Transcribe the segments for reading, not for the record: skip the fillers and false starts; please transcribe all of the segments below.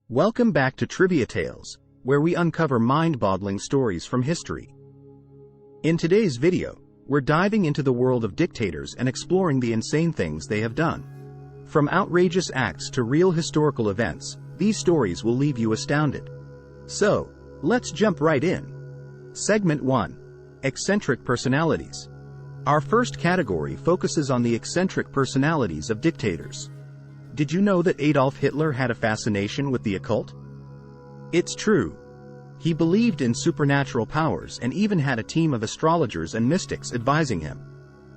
Welcome back to Trivia Tales, where we uncover mind-boggling stories from history. In today's video, we're diving into the world of dictators and exploring the insane things they have done. From outrageous acts to real historical events, these stories will leave you astounded. So, let's jump right in. Segment 1. Eccentric Personalities. Our first category focuses on the eccentric personalities of dictators. Did you know that Adolf Hitler had a fascination with the occult? It's true. He believed in supernatural powers and even had a team of astrologers and mystics advising him.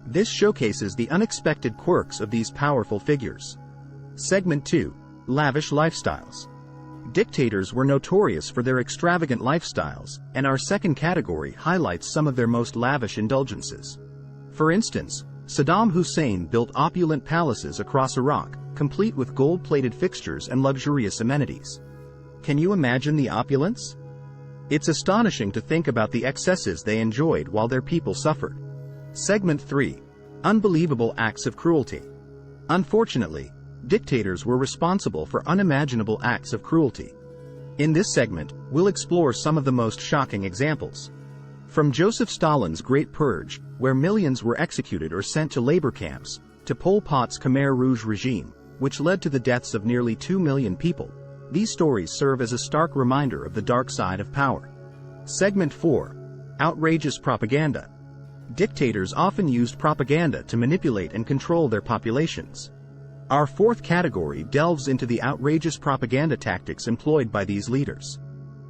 This showcases the unexpected quirks of these powerful figures. Segment 2. Lavish Lifestyles. Dictators were notorious for their extravagant lifestyles, and our second category highlights some of their most lavish indulgences. For instance, Saddam Hussein built opulent palaces across Iraq, complete with gold-plated fixtures and luxurious amenities. Can you imagine the opulence? It's astonishing to think about the excesses they enjoyed while their people suffered. Segment 3. Unbelievable Acts of Cruelty. Unfortunately, dictators were responsible for unimaginable acts of cruelty. In this segment, we'll explore some of the most shocking examples. From Joseph Stalin's Great Purge, where millions were executed or sent to labor camps, to Pol Pot's Khmer Rouge regime, which led to the deaths of nearly 2 million people, these stories serve as a stark reminder of the dark side of power. Segment 4. Outrageous Propaganda. Dictators often used propaganda to manipulate and control their populations. Our fourth category delves into the outrageous propaganda tactics employed by these leaders.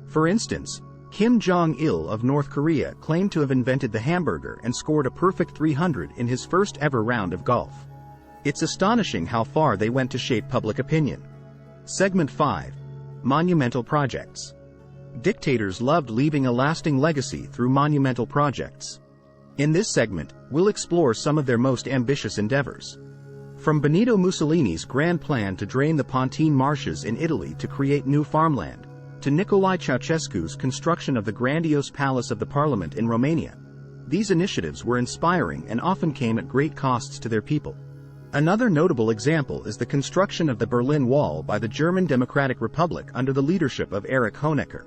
For instance, Kim Jong-il of North Korea claimed to have invented the hamburger and scored a perfect 300 in his first ever round of golf. It's astonishing how far they went to shape public opinion. Segment 5. Monumental Projects. Dictators loved leaving a lasting legacy through monumental projects. In this segment, we'll explore some of their most ambitious endeavors. From Benito Mussolini's grand plan to drain the Pontine marshes in Italy to create new farmland, to Nicolae Ceausescu's construction of the grandiose Palace of the Parliament in Romania. These initiatives were inspiring and often came at great costs to their people. Another notable example is the construction of the Berlin Wall by the German Democratic Republic under the leadership of Erich Honecker.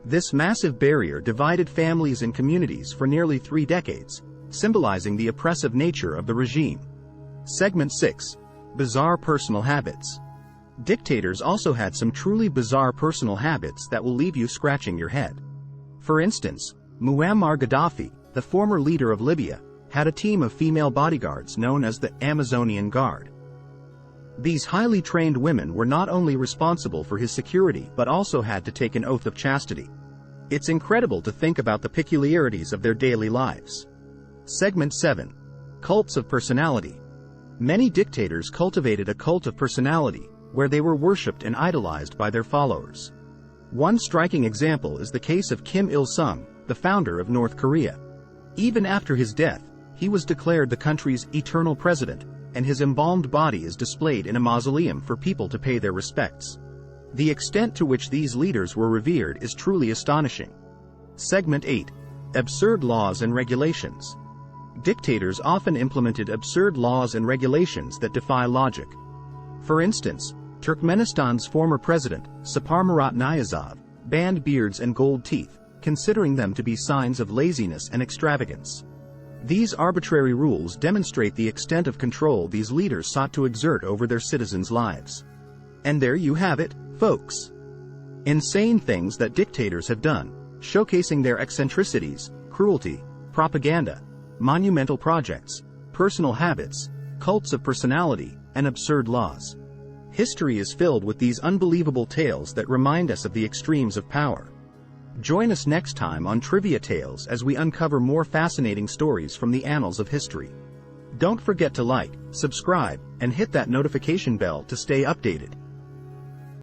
This massive barrier divided families and communities for nearly 3 decades, symbolizing the oppressive nature of the regime. Segment 6. Bizarre Personal Habits. Dictators also had some truly bizarre personal habits that will leave you scratching your head. For instance, Muammar Gaddafi, the former leader of Libya, had a team of female bodyguards known as the Amazonian Guard. These highly trained women were not only responsible for his security but also had to take an oath of chastity. It's incredible to think about the peculiarities of their daily lives. Segment 7. Cults of Personality. Many dictators cultivated a cult of personality, where they were worshipped and idolized by their followers. One striking example is the case of Kim Il-sung, the founder of North Korea. Even after his death, he was declared the country's eternal president, and his embalmed body is displayed in a mausoleum for people to pay their respects. The extent to which these leaders were revered is truly astonishing. Segment 8. Absurd Laws and Regulations. Dictators often implemented absurd laws and regulations that defy logic. For instance, Turkmenistan's former president, Saparmurat Niyazov, banned beards and gold teeth, considering them to be signs of laziness and extravagance. These arbitrary rules demonstrate the extent of control these leaders sought to exert over their citizens' lives. And there you have it, folks. Insane things that dictators have done, showcasing their eccentricities, cruelty, propaganda, monumental projects, personal habits, cults of personality, and absurd laws. History is filled with these unbelievable tales that remind us of the extremes of power. Join us next time on Trivia Tales as we uncover more fascinating stories from the annals of history. Don't forget to like, subscribe, and hit that notification bell to stay updated.